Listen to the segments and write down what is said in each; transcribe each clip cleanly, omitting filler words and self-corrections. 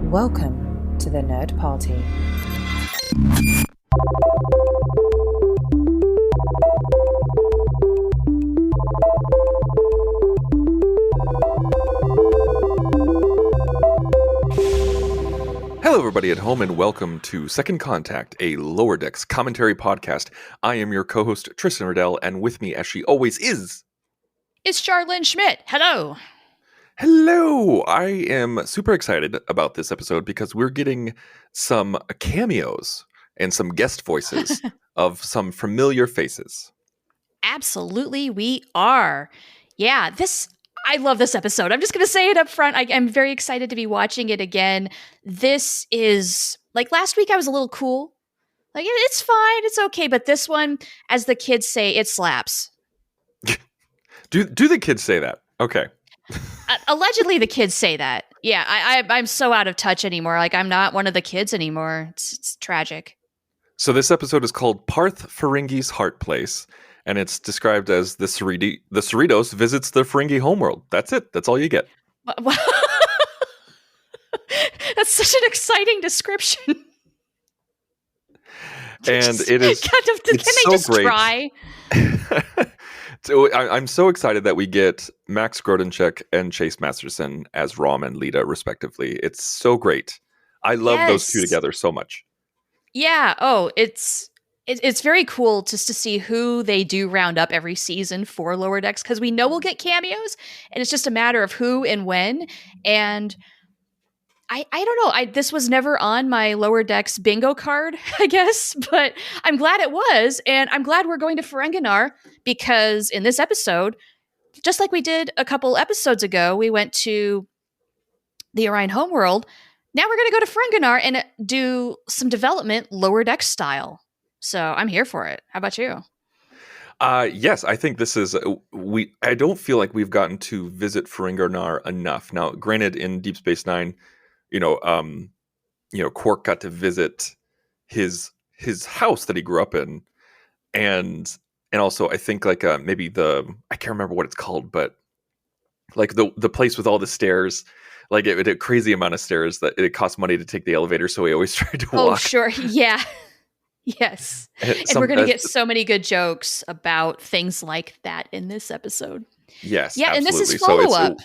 Welcome to the Nerd Party. Hello, everybody at home, and welcome to Second Contact, a Lower Decks commentary podcast. I am your co-host, Tristan Riddell, and with me, as she always is... It's Charlene Schmidt. Hello. Hello! I am super excited about this episode because we're getting some cameos and some guest voices of some familiar faces. Absolutely, we are. Yeah, I love this episode. I'm just going to say it up front. I'm very excited to be watching it again. This is, like last week I was a little cool. Like, it's fine, it's okay. But this one, as the kids say, it slaps. Do the kids say that? Okay. Allegedly, the kids say that. Yeah, I'm so out of touch anymore. Like, I'm not one of the kids anymore. It's tragic. So this episode is called Parth, Ferengi's Heart Place, and it's described as the Cerritos visits the Ferengi homeworld. That's it. That's all you get. That's such an exciting description. And it is can they so just great. try? So I'm so excited that we get Max Grodenchik and Chase Masterson as Rom and Lita, respectively. It's so great. I love those two together so much. Yeah. Oh, it's very cool just to see who they do round up every season for Lower Decks, because we know we'll get cameos, and it's just a matter of who and when. And I don't know. This was never on my Lower Decks bingo card, I guess, but I'm glad it was, and I'm glad we're going to Ferenginar, because in this episode, just like we did a couple episodes ago, we went to the Orion homeworld. Now we're going to go to Ferenginar and do some development Lower Decks style. So I'm here for it. How about you? Yes, I think this is I don't feel like we've gotten to visit Ferenginar enough. Now, granted, in Deep Space Nine, Quark got to visit his house that he grew up in, and also I think like maybe I can't remember what it's called, but like the place with all the stairs, like it a crazy amount of stairs that it cost money to take the elevator, so he always tried to walk. Oh, sure, yeah, yes, and we're gonna get so many good jokes about things like that in this episode. Yes, yeah, absolutely. And this is follow up.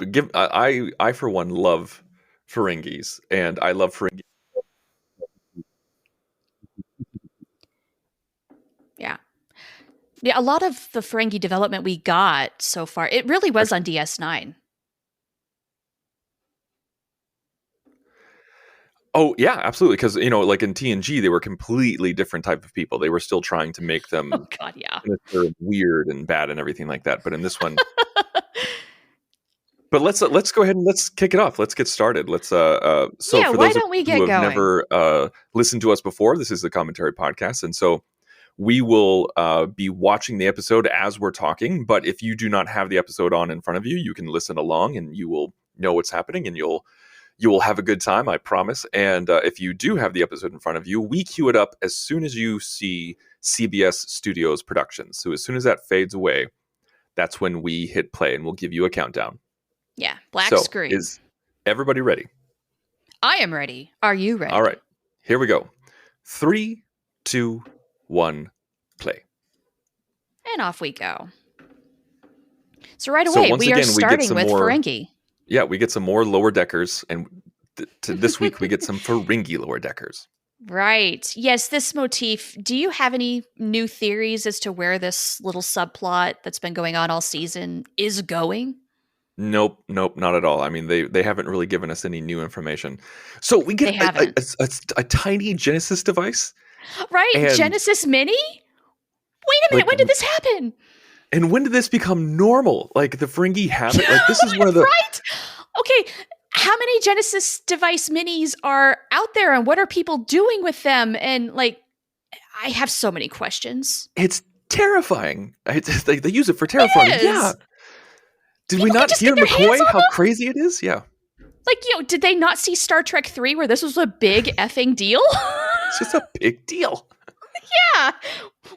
I for one love Ferengis, and I love Ferengi. Yeah, a lot of the Ferengi development we got so far, it really was on DS9. Oh, yeah, absolutely. Because, like in TNG, they were completely different type of people. They were still trying to make them weird and bad and everything like that. But in this one... But let's go ahead and let's kick it off. Let's get started. Let's for why those don't we get who have going? never listened to us before, this is the commentary podcast, and so we will be watching the episode as we're talking. But if you do not have the episode on in front of you, you can listen along, and you will know what's happening, and you will have a good time, I promise. And if you do have the episode in front of you, we cue it up as soon as you see CBS Studios Productions. So as soon as that fades away, that's when we hit play, and we'll give you a countdown. Yeah, black screen. Is everybody ready? I am ready. Are you ready? All right, here we go. 3, 2, 1, play. And off we go. So right away, we are starting with Ferengi. Yeah, we get some more Lower Deckers, and this week we get some Ferengi Lower Deckers. Right. Yes, this motif. Do you have any new theories as to where this little subplot that's been going on all season is going? Nope, not at all. I mean, they haven't really given us any new information. So we get a tiny Genesis device. Right? Genesis Mini? Wait a minute, when did this happen? And when did this become normal? Like, the Ferengi have it? Like, this is one of the... Right? Okay, how many Genesis device minis are out there, and what are people doing with them? And, like, I have so many questions. It's terrifying. They use it for terrifying. Yeah. Did we not hear McCoy how crazy it is? Yeah. Like, did they not see Star Trek 3 where this was a big effing deal? It's just a big deal. Yeah.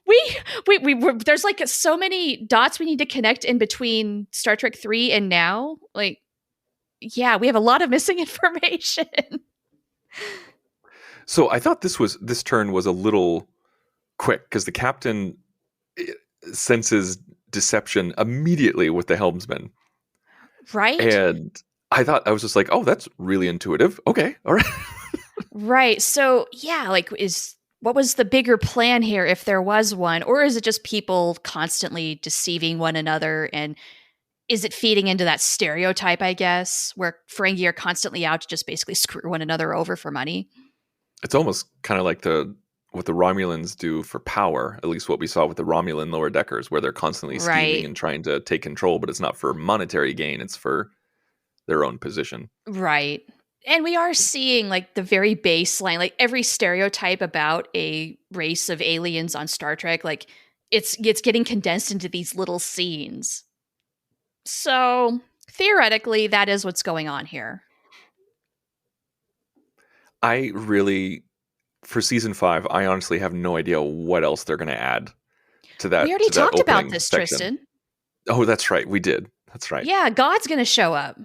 We there's like so many dots we need to connect in between Star Trek 3 and now. Like, yeah, we have a lot of missing information. So I thought this turn was a little quick because the captain eh, senses deception immediately with the helmsman, Right? and I was just like, oh, that's really intuitive. Okay, all right. Right. So, yeah, like is what was the bigger plan here if there was one, or is it just people constantly deceiving one another, and is it feeding into that stereotype, I guess, where Ferengi are constantly out to just basically screw one another over for money? It's almost kind of like the what the Romulans do for power, at least what we saw with the Romulan lower deckers, where they're constantly scheming Right. and trying to take control, but it's not for monetary gain, it's for their own position. Right. And we are seeing like the very baseline, like every stereotype about a race of aliens on Star Trek, like it's getting condensed into these little scenes. So theoretically, that is what's going on here. I really, for season 5, I honestly have no idea what else they're going to add We already to that talked about opening this, section. Tristan. Oh, that's right, we did. That's right. Yeah, God's going to show up.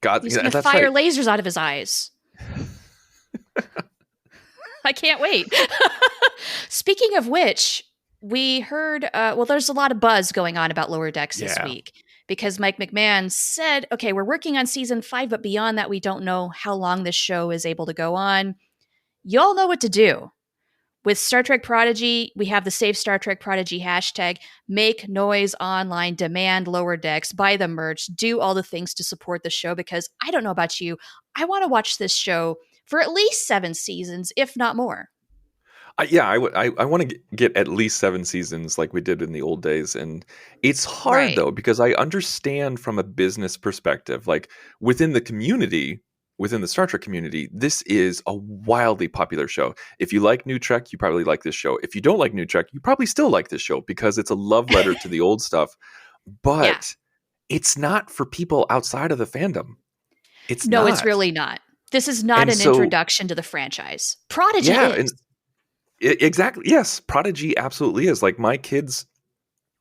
God, He's yeah, going to that's fire right. lasers out of his eyes. I can't wait. Speaking of which, we heard, well, there's a lot of buzz going on about Lower Decks this Yeah. week because Mike McMahon said, okay, we're working on season 5, but beyond that, we don't know how long this show is able to go on. Y'all know what to do. With Star Trek Prodigy, we have the Save Star Trek Prodigy hashtag. Make noise online, demand Lower Decks, buy the merch, do all the things to support the show because I don't know about you. I want to watch this show for at least 7 seasons, if not more. I want to get at least 7 seasons like we did in the old days, and it's hard Right. though because I understand from a business perspective, like within the community, within the Star Trek community, this is a wildly popular show. If you like New Trek, you probably like this show. If you don't like New Trek, you probably still like this show because it's a love letter to the old stuff. Yeah. But it's not for people outside of the fandom. It's No, it's not. really not. This is not And an so, introduction to the franchise. Prodigy yeah, is. and exactly. Yes, Prodigy absolutely is. Like my kids,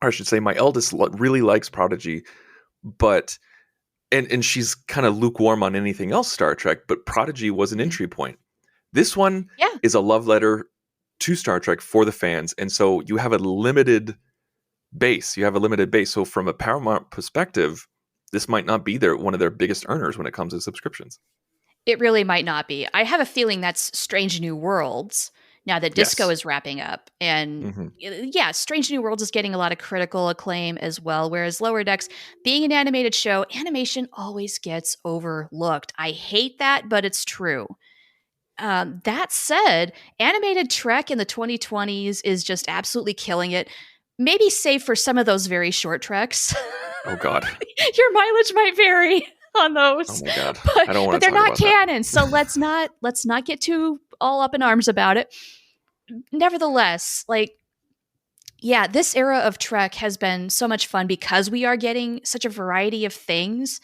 or I should say, my eldest really likes Prodigy, but and she's kind of lukewarm on anything else Star Trek. But Prodigy was an Mhm. entry point. This one Yeah. is a love letter to Star Trek for the fans, and so you have a limited base. You have a limited base. So from a Paramount perspective, this might not be one of their biggest earners when it comes to subscriptions. It really might not be. I have a feeling that's Strange New Worlds now that Disco Yes. is wrapping up. And Hmm. yeah, Strange New Worlds is getting a lot of critical acclaim as well. Whereas Lower Decks, being an animated show, animation always gets overlooked. I hate that, but it's true. That said, animated Trek in the 2020s is just absolutely killing it. Maybe save for some of those very short treks. Oh God. Your mileage might vary on Oh those, my God. I don't but want to they're talk not about that. canon. So let's not get too all up in arms about it. Nevertheless, like yeah, this era of Trek has been so much fun because we are getting such a variety of things.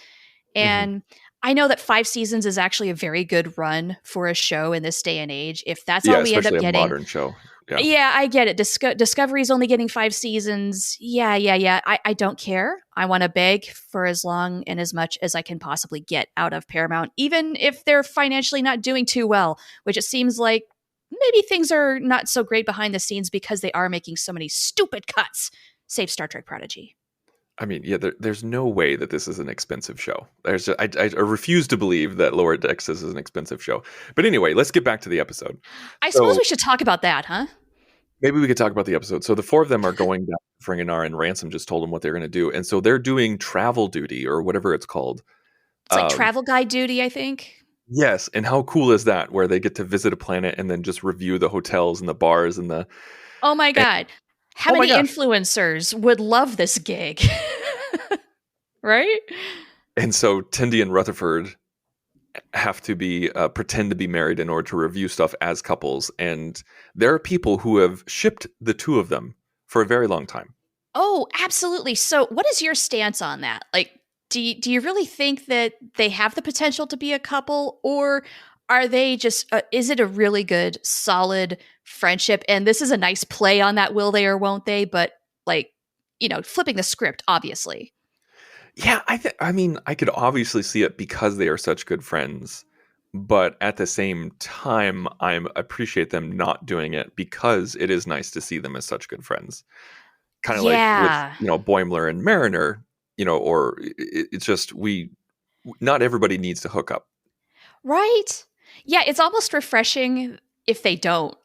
Hmm. And I know that 5 seasons is actually a very good run for a show in this day and age. If that's Yeah, all we end up especially a getting, modern show. Yeah. yeah, I get it. Discovery's only getting 5 seasons. Yeah. I don't care. I want to beg for as long and as much as I can possibly get out of Paramount, even if they're financially not doing too well, which it seems like maybe things are not so great behind the scenes because they are making so many stupid cuts. Save Star Trek Prodigy. I mean, yeah, there's no way that this is an expensive show. I refuse to believe that Lower Decks is an expensive show. But anyway, let's get back to the episode. I suppose So we should talk about that, huh? maybe we could talk about the episode. So the four of them are going down to Ferenginar, and Ransom just told them what they're going to do. And so they're doing travel duty or whatever it's called. It's like Um, travel guide duty, I think. yes. And how cool is that? Where they get to visit a planet and then just review the hotels and the bars and the. Oh my And, God. How oh my many gosh. influencers would love this gig? Right? And so Tindy and Rutherford have to be pretend to be married in order to review stuff as couples, and there are people who have shipped the two of them for a very long time. Oh, absolutely. So, what is your stance on that? Like, do you really think that they have the potential to be a couple, or are they just? Is it a really good, solid friendship? And this is a nice play on that, will they or won't they? But like, flipping the script, obviously. Yeah, I mean, I could obviously see it because they are such good friends, but at the same time, I appreciate them not doing it because it is nice to see them as such good friends. Kind of like with, Yeah. Boimler and Mariner, or it's just not everybody needs to hook up. Right? Yeah, it's almost refreshing if they don't,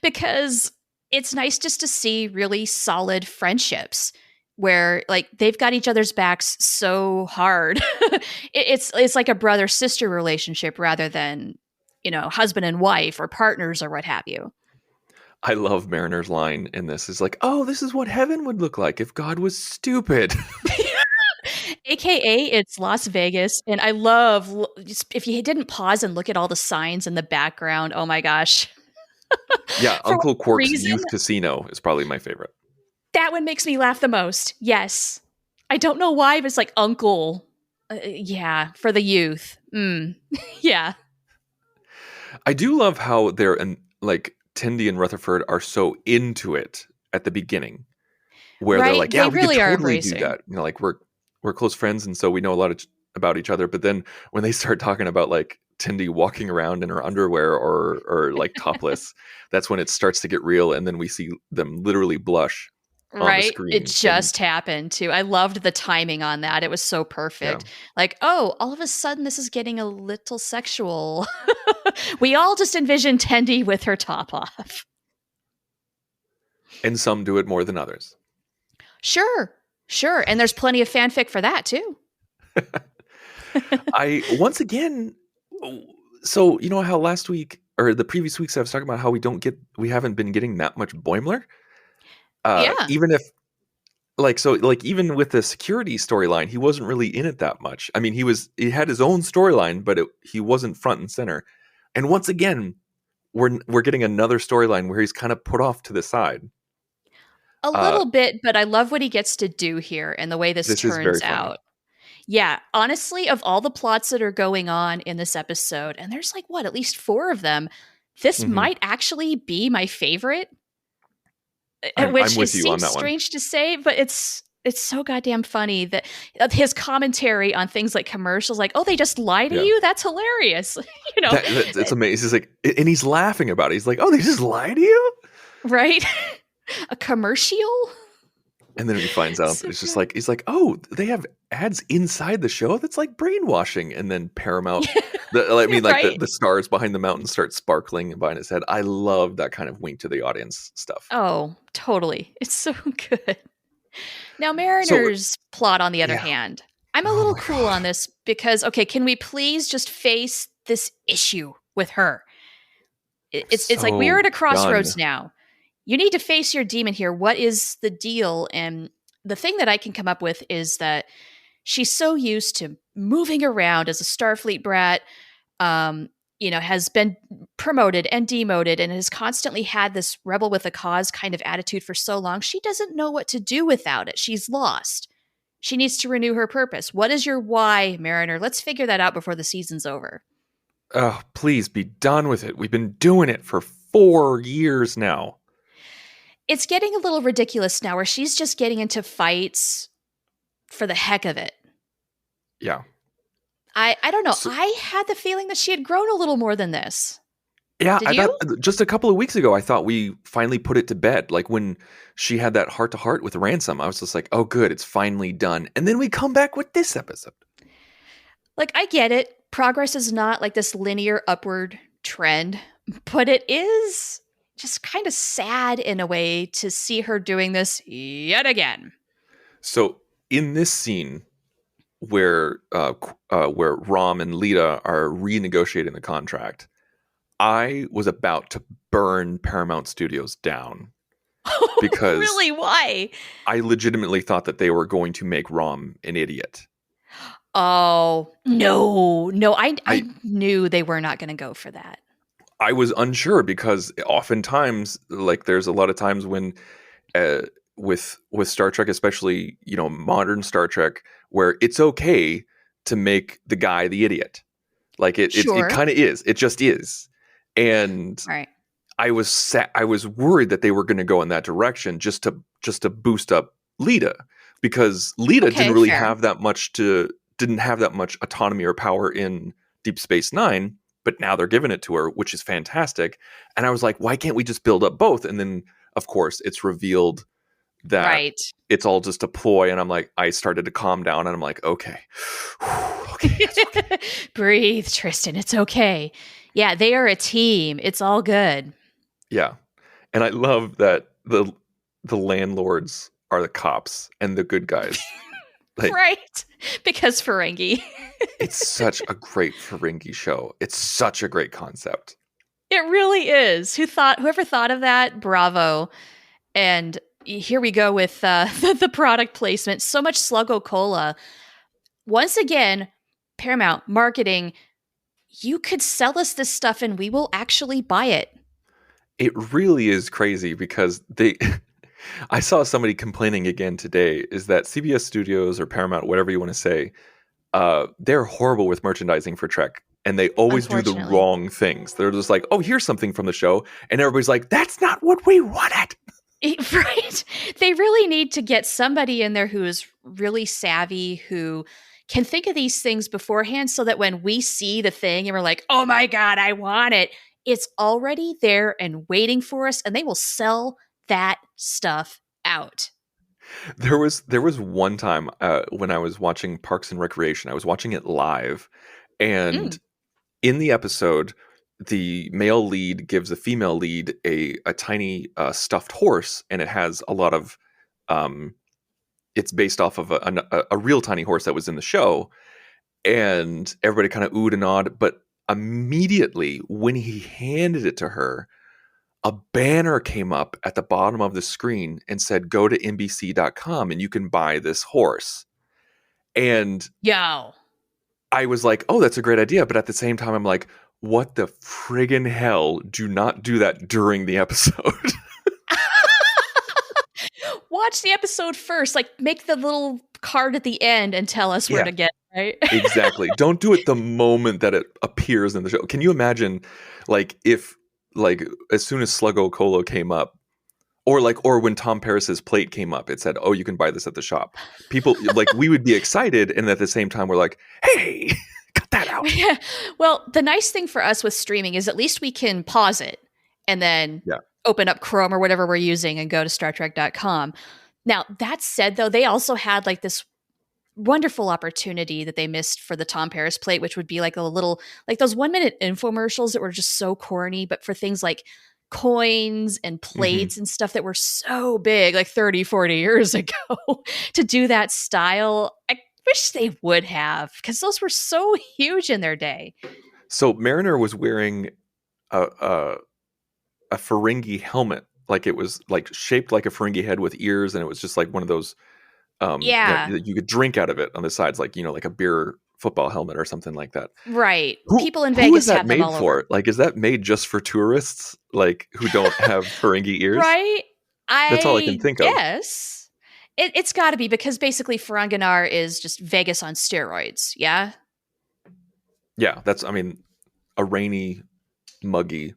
because it's nice just to see really solid friendships where like they've got each other's backs so hard. It's like a brother sister relationship rather than husband and wife or partners or what have you. I love Mariner's line in this. Is like, oh, this is what heaven would look like if God was stupid. AKA it's Las Vegas, and I love if you didn't pause and look at all the signs in the background. Oh my gosh. Yeah, For Uncle whatever Quark's reason, Youth Casino is probably my favorite. that one makes me laugh the most. Yes. I don't know why, but it's like uncle. Yeah, for the youth. Yeah. I do love how they're like Tendi and Rutherford are so into it at the beginning, where they're Right? like, yeah, They we could really are totally do embracing. that. Like we're close friends, and so we know a lot about each other. But then when they start talking about like Tendi walking around in her underwear or like topless, that's when it starts to get real, and then we see them literally blush on the Right? It screen. And just happened too. I loved the timing on that. It was so yeah, perfect. Like, oh, all of a sudden this is getting a little sexual. We all just envisioned Tendi with her top off. and some do it more than others. Sure. Sure. And there's plenty of fanfic for that too. I once again, so you know how last week or the previous weeks I was talking about how we haven't been getting that much Boimler. Yeah. Even if even with the security storyline, he wasn't really in it that much. I mean, he had his own storyline, but he wasn't front and center. And once again, we're getting another storyline where he's kind of put off to the side. A Uh, little bit, but I love what he gets to do here and the way this this is very turns funny. out. Yeah, honestly, of all the plots that are going on in this episode, and there's like what, at least 4 of them, this Hmm. might actually be my favorite, I'm which with you on seems that one. strange to say, but it's so goddamn funny that his commentary on things like commercials, like, "Oh, they just lie to Yeah, you? That's hilarious." you know, it's amazing. He's like, and he's laughing about it. He's like, "Oh, they just lie to you." right? A commercial? And then he finds out So it's just good. like he's like, "Oh, they have ads inside the show. That's like brainwashing." And then Paramount, Right? the stars behind the mountain start sparkling behind his head. I love that kind of wink to the audience stuff. Oh, totally. It's so good. Now, So Mariner's plot, on the other yeah, hand, I'm a oh little my cool god. on this because, okay, can we please just face this issue with her? It's like we are So at a crossroads done. now. You need to face your demon here. What is the deal? And the thing that I can come up with is that she's so used to moving around as a Starfleet brat, um, has been promoted and demoted and has constantly had this rebel with a cause kind of attitude for so long. She doesn't know what to do without it. She's lost. She needs to renew her purpose. What is your why, Mariner? Let's figure that out before the season's over. Oh, please be done with it. We've been doing it for 4 years now. It's getting a little ridiculous now where she's just getting into fights for the heck of it. Yeah. I don't know. So, I had the feeling that she had grown a little more than this. yeah, Did I thought you? just a couple of weeks ago, I thought we finally put it to bed. Like when she had that heart to heart with Ransom, I was just like, oh, good, it's finally done. And then we come back with this episode. Like, I get it. Progress is not like this linear upward trend, but it is just kind of sad in a way to see her doing this yet again. So in this scene where Rom and Lita are renegotiating the contract, I was about to burn Paramount Studios down because Really? Why? I legitimately thought that they were going to make Rom an idiot. Oh, no. I I knew they were not going to go for that. I was unsure because oftentimes, like, there's a lot of times when, uh, with Star Trek, especially modern Star Trek, where it's okay to make the guy the idiot. Like it Sure. kind of is. It just is. And All right. I was worried that they were going to go in that direction just to boost up Lita, because Lita Okay, fair. didn't have that much autonomy or power in Deep Space Nine. but now they're giving it to her, which is fantastic. And I was like, why can't we just build up both? And then, of course, it's revealed that Right. it's all just a ploy. And I'm like, I started to calm down, and I'm like, okay, okay, it's okay. Breathe, Tristan. It's okay. Yeah, they are a team. It's all good. Yeah. And I love that the landlords are the cops and the good guys. Like, Right. Because Ferengi. it's such a great Ferengi show. It's such a great concept. It really is. Whoever thought of that? Bravo. And here we go with the product placement. So much Sluggo Cola. Once again, Paramount marketing. You could sell us this stuff and we will actually buy it. It really is crazy because I saw somebody complaining again today is that CBS Studios or Paramount, whatever you want to say, they're horrible with merchandising for Trek. And they always do the Unfortunately. wrong things. They're just like, oh, here's something from the show. And everybody's like, that's not what we wanted. Right. They really need to get somebody in there who is really savvy, who can think of these things beforehand so that when we see the thing and we're like, oh my God, I want it, it's already there and waiting for us, and they will sell that stuff out. There was one time when I was watching Parks and Recreation. I was watching it live, and in the episode, the male lead gives the female lead a tiny stuffed horse, and it has a lot of it's based off of a real tiny horse that was in the show, and everybody kind of oohed and awed. But immediately when he handed it to her, a banner came up at the bottom of the screen and said, go to NBC.com and you can buy this horse. And Yo. I was like, oh, that's a great idea. But at the same time, I'm like, what the friggin' hell? Do not do that during the episode. Watch the episode first. Like, make the little card at the end and tell us where Yeah. to get it, right? Exactly. Don't do it the moment that it appears in the show. Can you imagine, like, if, like, as soon as Sluggo Colo came up, or when Tom Paris's plate came up, it said, oh, you can buy this at the shop. People, like, we would be excited, and at the same time, we're like, hey, cut that out. Yeah. Well, the nice thing for us with streaming is at least we can pause it and then open up Chrome or whatever we're using and go to StarTrek.com. Now, that said, though, they also had like this wonderful opportunity that they missed for the Tom Paris plate, which would be like a little, like those 1-minute infomercials that were just so corny, but for things like coins and plates and stuff that were so big, like 30, 40 years ago, to do that style. I wish they would have, because those were so huge in their day. So Mariner was wearing a Ferengi helmet, like it was like shaped like a Ferengi head with ears, and it was just like one of those that you could drink out of it on the sides, like, you know, like a beer football helmet or something like that. Right. People in who Vegas is that have them made all for? over. Like, is that made just for tourists, like, who don't have Ferengi ears? Right. That's all I can think of. Yes. It's got to be, because basically Ferenginar is just Vegas on steroids. Yeah. Yeah, that's, I mean, a rainy, muggy.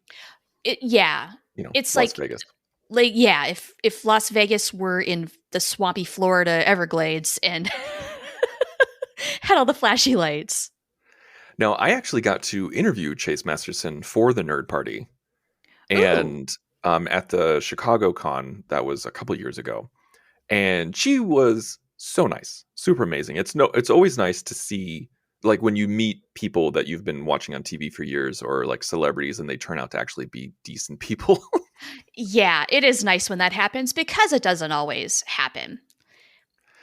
Yeah. You know, it's Las like Vegas. Like, yeah, if Las Vegas were in the swampy Florida Everglades and had all the flashy lights. Now, I actually got to interview Chase Masterson for the Nerd Party, and at the Chicago Con, that was a couple years ago, and she was so nice, super amazing. It's always nice to see, like, when you meet people that you've been watching on TV for years, or like celebrities, and they turn out to actually be decent people. Yeah, it is nice when that happens, because it doesn't always happen.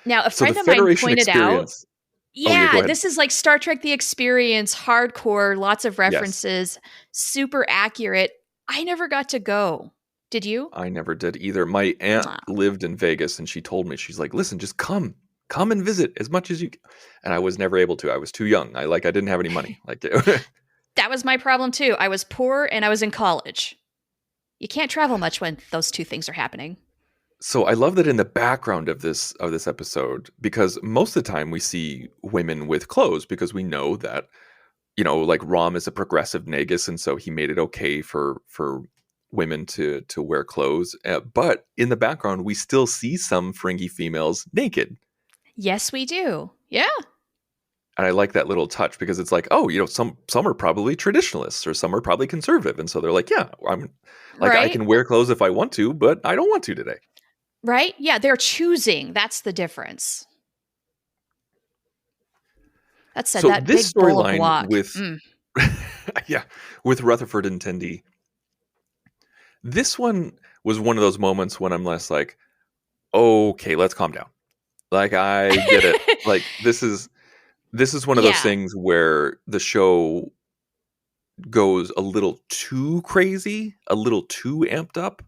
Now, a So friend the of mine Federation pointed out, experience. Oh, yeah, go ahead. this is like Star Trek The Experience, hardcore, lots of references, super accurate. I never got to go. Did you? I never did either. My aunt lived in Vegas, and she told me, she's like, listen, just come and visit as much as you can. And I was never able to. I was too young. I didn't have any money. Like, that was my problem too. I was poor and I was in college. You can't travel much when those two things are happening. So I love that in the background of this episode, because most of the time we see women with clothes, because we know that, you know, like, Rom is a progressive Nagus, and so he made it okay for women to wear clothes. But in the background, we still see some Ferengi females naked. Yes, we do. Yeah. And I like that little touch because it's like, oh, some are probably traditionalists or some are probably conservative, and so they're like, yeah, I'm like I Right? can wear clothes if I want to, but I don't want to today. Right? Yeah, they're choosing. That's the difference. That said, So that this big bowl of storyline guac. with yeah, with Rutherford and Tendi, this one was one of those moments when I'm less like, okay, let's calm down. Like I get it. Like this is one of those Yeah. things where the show goes a little too crazy, a little too amped up.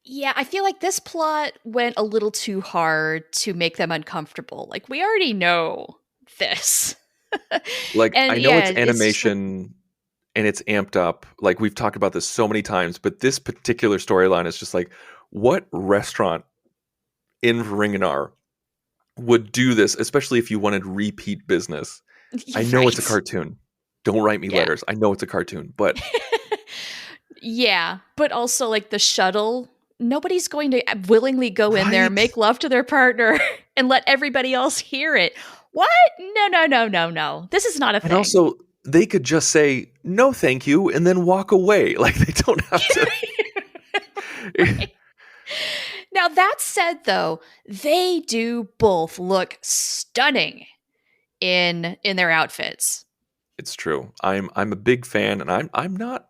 Yeah, I feel like this plot went a little too hard to make them uncomfortable. Like, we already know this. Like And I know yeah, it's it's just like, animation and it's amped up. Like we've talked about this so many times, but this particular storyline is just like, what restaurant in Ringanar would do this, especially if you wanted repeat business? I know it's a right. cartoon. Don't write me Yeah. letters. I know it's a cartoon, but Yeah, but also like the shuttle, nobody's going to willingly go in there, right. make love to their partner, and let everybody else hear it. What? No, no, no, no, no. This is not a And thing. also, they could just say no, thank you, and then walk away. Like they don't have to. Right. Now, that said, though, they do both look stunning in their outfits. It's true. I'm a big fan, and I'm not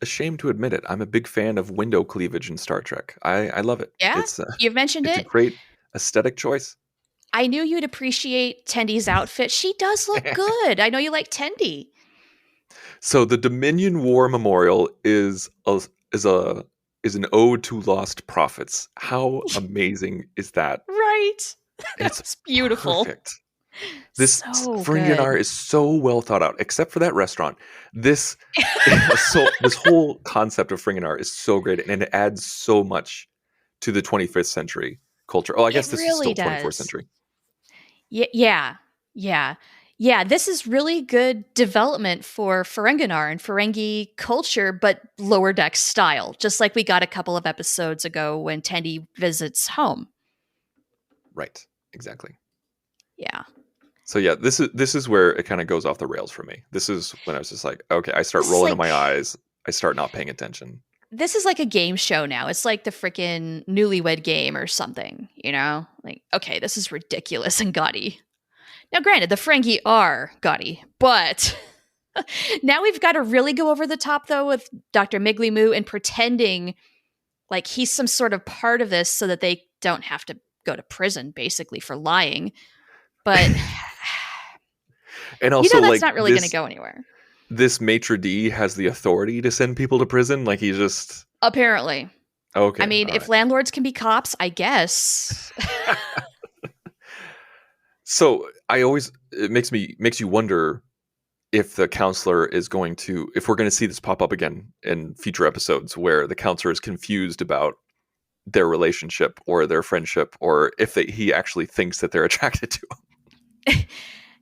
ashamed to admit it. I'm a big fan of window cleavage in Star Trek. I love it. Yeah, you've mentioned It's a it. great aesthetic choice. I knew you'd appreciate Tendy's outfit. She does look good. I know you like Tendy. So the Dominion War Memorial is a is an ode to lost prophets. How amazing is that? Right. It's That's beautiful. perfect. This So Ferengi good. is so well thought out, except for that restaurant. This this whole concept of Ferengi is so great, and it adds so much to the 25th century culture. Oh, I It guess this is really still 24th does. century, Yeah. Yeah. Yeah, this is really good development for Ferenginar and Ferengi culture, but lower deck style, just like we got a couple of episodes ago when Tendy visits home. right? Exactly. Yeah. So yeah, this is where it kind of goes off the rails for me. This is when I was just like, okay, I start This is rolling like my eyes. I start not paying attention. this is like a game show now. It's like the freaking newlywed game or something, you know? Like, okay, this is ridiculous and gaudy. Now, granted, the Ferengi are gaudy, but now we've got to really go over the top, though, with Dr. Miggly Moo and pretending like he's some sort of part of this so that they don't have to go to prison, basically, for lying. But And you know also that's like not really going to go anywhere. this maitre d has the authority to send people to prison. Like he just Apparently. I okay, mean, all if right. landlords can be cops, I guess. So I always it makes you wonder if the counselor is going to if we're going to see this pop up again in future episodes where the counselor is confused about their relationship or their friendship or if he actually thinks that they're attracted to him.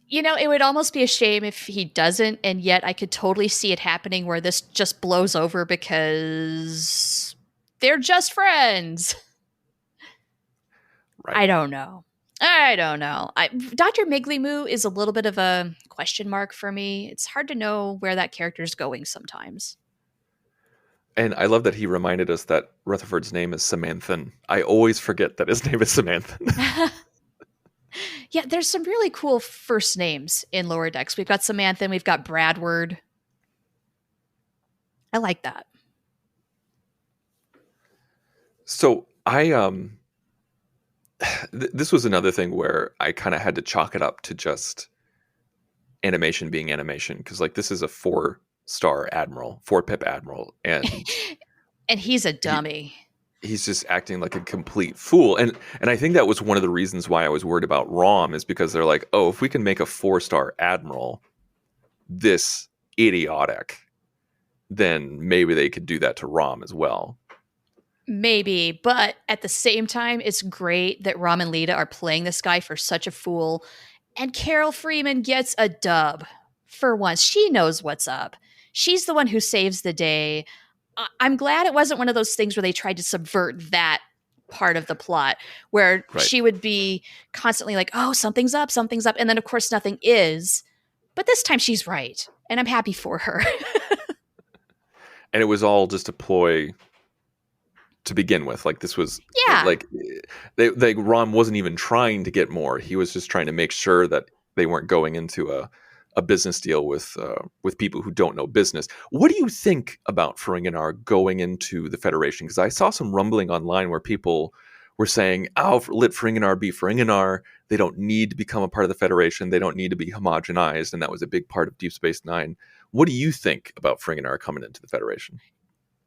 You know, it would almost be a shame if he doesn't, and yet I could totally see it happening where this just blows over because they're just friends. Right. I don't know. Dr. Miggly Moo is a little bit of a question mark for me. It's hard to know where that character's going sometimes. And I love that he reminded us that Rutherford's name is Samanthan. I always forget that his name is Samanthan. Yeah, there's some really cool first names in Lower Decks. We've got Samantha and we've got Bradward. I like that. So this was another thing where I kind of had to chalk it up to just animation being animation because like this is a 4-star admiral, 4-pip admiral, and And he's a he dummy. he's just acting like a complete fool. And I think that was one of the reasons why I was worried about Rom is because they're like, oh, if we can make a 4-star admiral this idiotic, then maybe they could do that to Rom as well. Maybe, but at the same time, it's great that Ram and Lita are playing this guy for such a fool. And Carol Freeman gets a dub for once. She knows what's up. She's the one who saves the day. I'm glad it wasn't one of those things where they tried to subvert that part of the plot, where Right. she would be constantly like, oh, something's up, and then of course nothing is. But this time she's right, and I'm happy for her. And it was all just a ploy to begin with. Like, this was Yeah. like Rom wasn't even trying to get more. He was just trying to make sure that they weren't going into a business deal with people who don't know business. What do you think about Ferenginar going into the Federation? Because I saw some rumbling online where people were saying, "Oh, let Ferenginar be Ferenginar. They don't need to become a part of the Federation. They don't need to be homogenized." And that was a big part of Deep Space Nine. What do you think about Ferenginar coming into the Federation?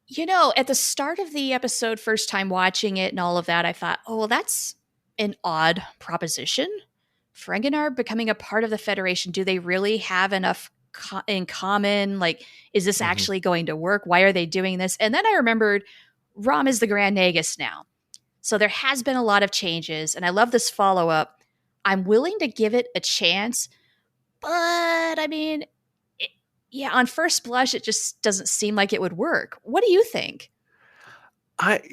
You know, at the start of the episode, first time watching it and all of that, I thought, oh, well, that's an odd proposition. Ferenginar becoming a part of the Federation, do they really have enough in common? Like, is this actually going to work? Why are they doing this? And then I remembered Rom is the Grand Nagus now. So there has been a lot of changes, and I love this follow-up. I'm willing to give it a chance, but I mean, yeah, on first blush, it just doesn't seem like it would work. What do you think? At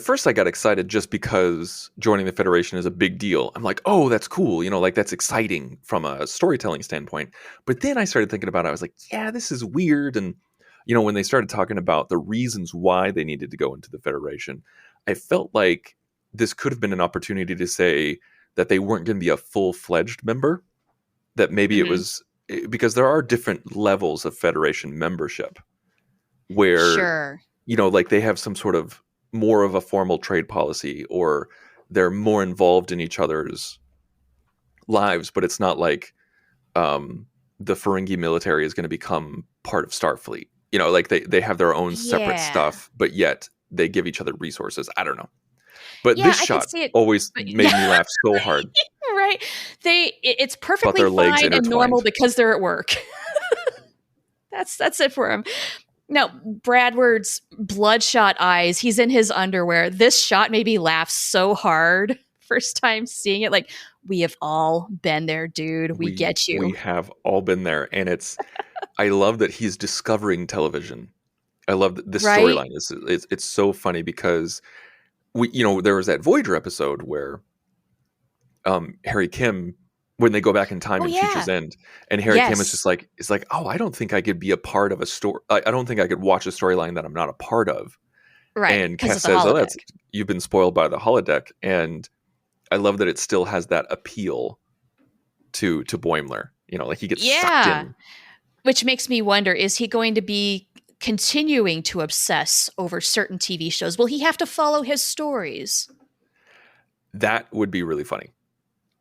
first I got excited just because joining the Federation is a big deal. I'm like, oh, that's cool. Like, that's exciting from a storytelling standpoint. But then I started thinking about it. I was like, yeah, this is weird. And, when they started talking about the reasons why they needed to go into the Federation, I felt like this could have been an opportunity to say that they weren't going to be a full-fledged member, that maybe it was because there are different levels of Federation membership where, Sure. Like they have some sort of more of a formal trade policy, or they're more involved in each other's lives, but it's not like the Ferengi military is going to become part of Starfleet. Like they have their own separate stuff, but yet they give each other resources. I don't know. But this shot always made me laugh so hard. Right. It's perfectly fine and normal because they're at work. That's it for him. No, Bradward's bloodshot eyes. He's in his underwear. This shot made me laugh so hard. First time seeing it. Like, we have all been there, dude. We get you. We have all been there. And I love that he's discovering television. I love that this storyline. It's so funny because there was that Voyager episode where Harry Kim, when they go back in time in Future's End, and Harry Kim is just like, it's like, oh, I don't think I could be a part of a story. I don't think I could watch a storyline that I'm not a part of. Right. And Cass says, oh, you've been spoiled by the holodeck. And I love that it still has that appeal to Boimler. Like he gets sucked in. Which makes me wonder, is he going to be continuing to obsess over certain TV shows? Will he have to follow his stories? That would be really funny.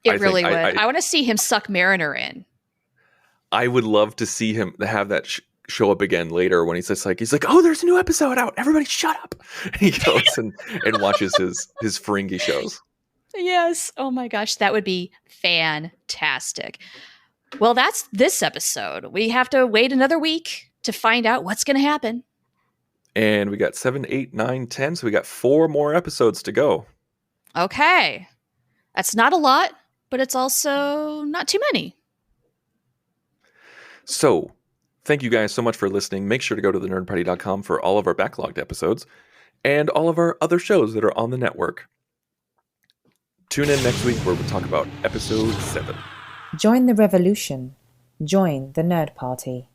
It really would. I want to see him suck Mariner in. I would love to see him have that show up again later when he's like, oh, there's a new episode out. Everybody shut up. And he goes and watches his Ferengi shows. Yes. Oh my gosh. That would be fantastic. Well, that's this episode. We have to wait another week to find out what's going to happen. And we got 7, 8, 9, 10. So we got 4 more episodes to go. Okay. That's not a lot, but it's also not too many. So thank you guys so much for listening. Make sure to go to thenerdparty.com for all of our backlogged episodes and all of our other shows that are on the network. Tune in next week where we'll talk about episode 7. Join the revolution. Join the Nerd Party.